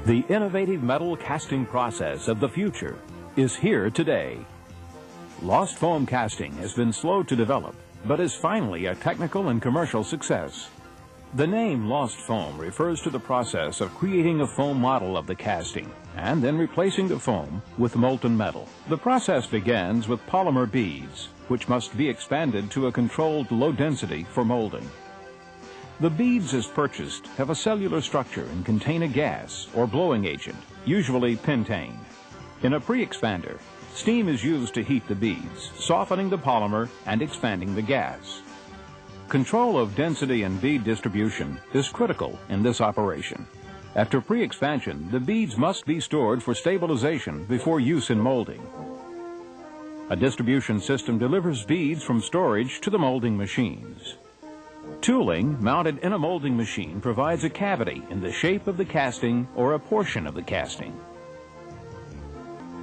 The innovative metal casting process of the future is here today. Lost foam casting has been slow to develop, but is finally a technical and commercial success. The name Lost Foam refers to the process of creating a foam model of the casting and then replacing the foam with molten metal. The process begins with polymer beads, which must be expanded to a controlled low density for molding. The beads as purchased have a cellular structure and contain a gas or blowing agent, usually pentane. In a pre-expander, steam is used to heat the beads, softening the polymer and expanding the gas. Control of density and bead distribution is critical in this operation. After pre-expansion, the beads must be stored for stabilization before use in molding. A distribution system delivers beads from storage to the molding machines. Tooling mounted in a molding machine provides a cavity in the shape of the casting or a portion of the casting.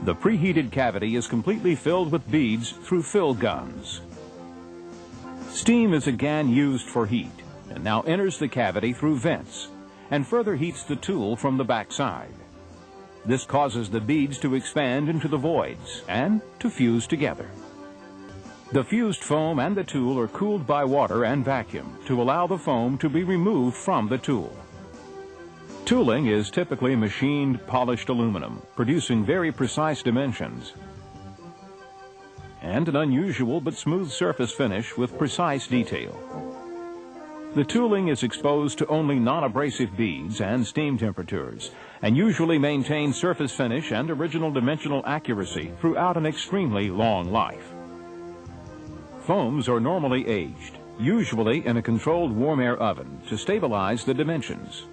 The preheated cavity is completely filled with beads through fill guns. Steam is again used for heat and now enters the cavity through vents and further heats the tool from the back side. This causes the beads to expand into the voids and to fuse together. The fused foam and the tool are cooled by water and vacuum to allow the foam to be removed from the tool. Tooling is typically machined polished aluminum, producing very precise dimensions, and an unusual but smooth surface finish with precise detail. The tooling is exposed to only non-abrasive beads and steam temperatures, and usually maintains surface finish and original dimensional accuracy throughout an extremely long life. Foams are normally aged, usually in a controlled warm air oven, to stabilize the dimensions.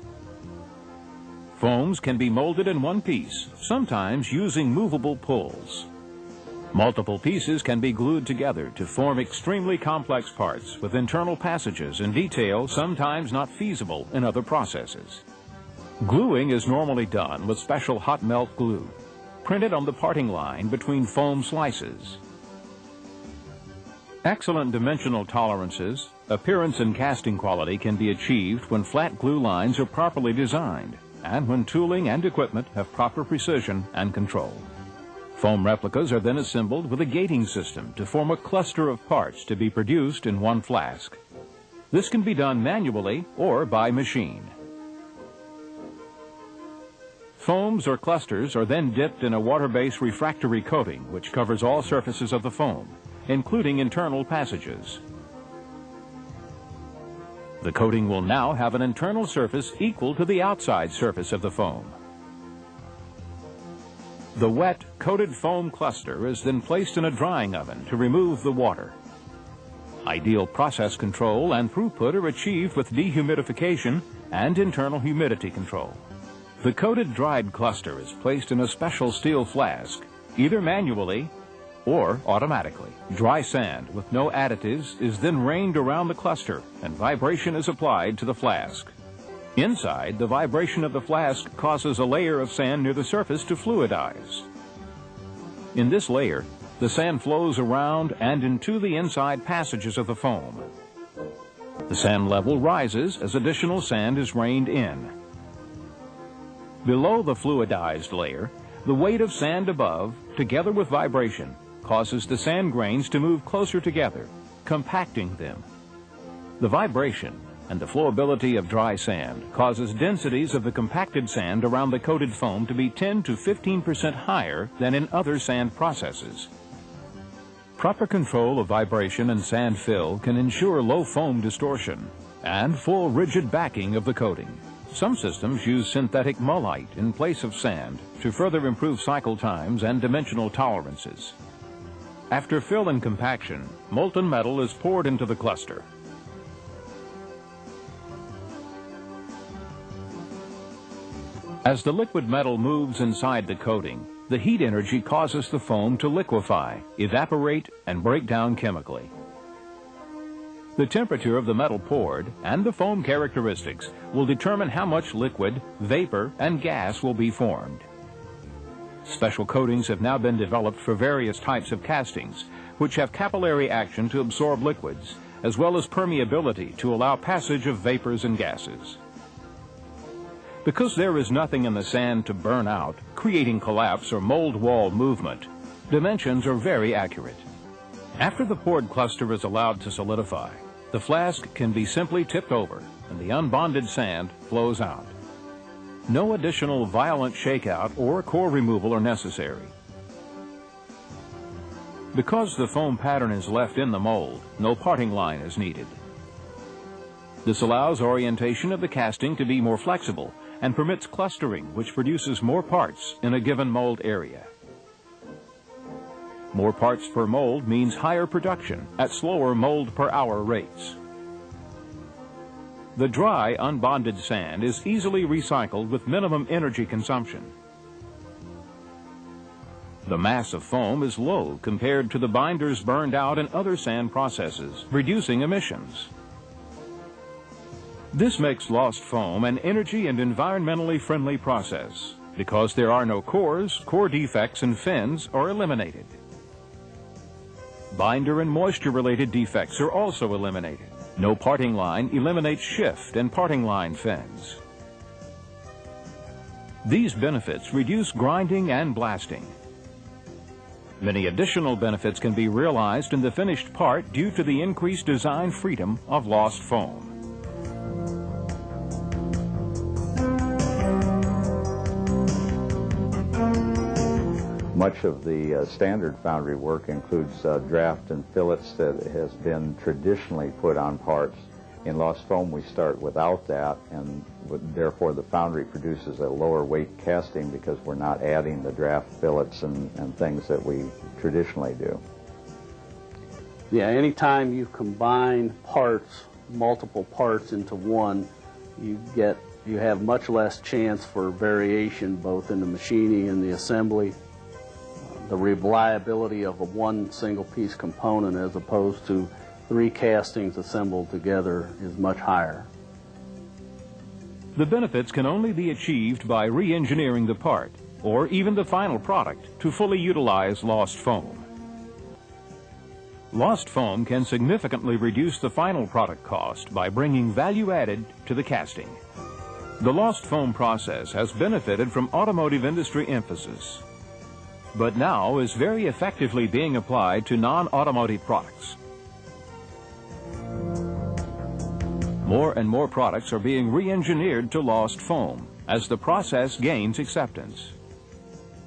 Foams can be molded in one piece, sometimes using movable pulls. Multiple pieces can be glued together to form extremely complex parts with internal passages and detail sometimes not feasible in other processes. Gluing is normally done with special hot melt glue, printed on the parting line between foam slices. Excellent dimensional tolerances, appearance and casting quality can be achieved when flat glue lines are properly designed and when tooling and equipment have proper precision and control. Foam replicas are then assembled with a gating system to form a cluster of parts to be produced in one flask. This can be done manually or by machine. Foams or clusters are then dipped in a water-based refractory coating which covers all surfaces of the foam, including internal passages. The coating will now have an internal surface equal to the outside surface of the foam. The wet, coated foam cluster is then placed in a drying oven to remove the water. Ideal process control and throughput are achieved with dehumidification and internal humidity control. The coated dried cluster is placed in a special steel flask, either manually or automatically. Dry sand with no additives is then rained around the cluster and vibration is applied to the flask. Inside, the vibration of the flask causes a layer of sand near the surface to fluidize. In this layer, the sand flows around and into the inside passages of the foam. The sand level rises as additional sand is rained in. Below the fluidized layer, the weight of sand above, together with vibration, causes the sand grains to move closer together, compacting them. The vibration and the flowability of dry sand causes densities of the compacted sand around the coated foam to be 10 to 15% higher than in other sand processes. Proper control of vibration and sand fill can ensure low foam distortion and full rigid backing of the coating. Some systems use synthetic mullite in place of sand to further improve cycle times and dimensional tolerances. After fill and compaction, molten metal is poured into the cluster. As the liquid metal moves inside the coating, the heat energy causes the foam to liquefy, evaporate, and break down chemically. The temperature of the metal poured and the foam characteristics will determine how much liquid, vapor, and gas will be formed. Special coatings have now been developed for various types of castings, which have capillary action to absorb liquids, as well as permeability to allow passage of vapors and gases. Because there is nothing in the sand to burn out, creating collapse or mold wall movement, dimensions are very accurate. After the poured cluster is allowed to solidify, the flask can be simply tipped over and the unbonded sand flows out. No additional violent shakeout or core removal are necessary. Because the foam pattern is left in the mold, no parting line is needed. This allows orientation of the casting to be more flexible and permits clustering, which produces more parts in a given mold area. More parts per mold means higher production at slower mold per hour rates. The dry, unbonded sand is easily recycled with minimum energy consumption. The mass of foam is low compared to the binders burned out in other sand processes, reducing emissions. This makes lost foam an energy and environmentally friendly process. Because there are no cores, core defects and fins are eliminated. Binder and moisture-related defects are also eliminated. No parting line eliminates shift and parting line fins. These benefits reduce grinding and blasting. Many additional benefits can be realized in the finished part due to the increased design freedom of lost foam. Much of the standard foundry work includes draft and fillets that has been traditionally put on parts. In lost foam, we start without that, and therefore the foundry produces a lower weight casting because we're not adding the draft fillets and things that we traditionally do. Yeah, anytime you combine parts, multiple parts into one, you have much less chance for variation both in the machining and the assembly. The reliability of a one single piece component as opposed to 3 castings assembled together is much higher. The benefits can only be achieved by re-engineering the part or even the final product to fully utilize lost foam. Lost foam can significantly reduce the final product cost by bringing value added to the casting. The lost foam process has benefited from automotive industry emphasis, but now is very effectively being applied to non-automotive products. More and more products are being re-engineered to lost foam as the process gains acceptance.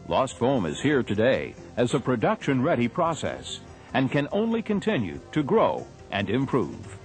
Lost foam is here today as a production-ready process and can only continue to grow and improve.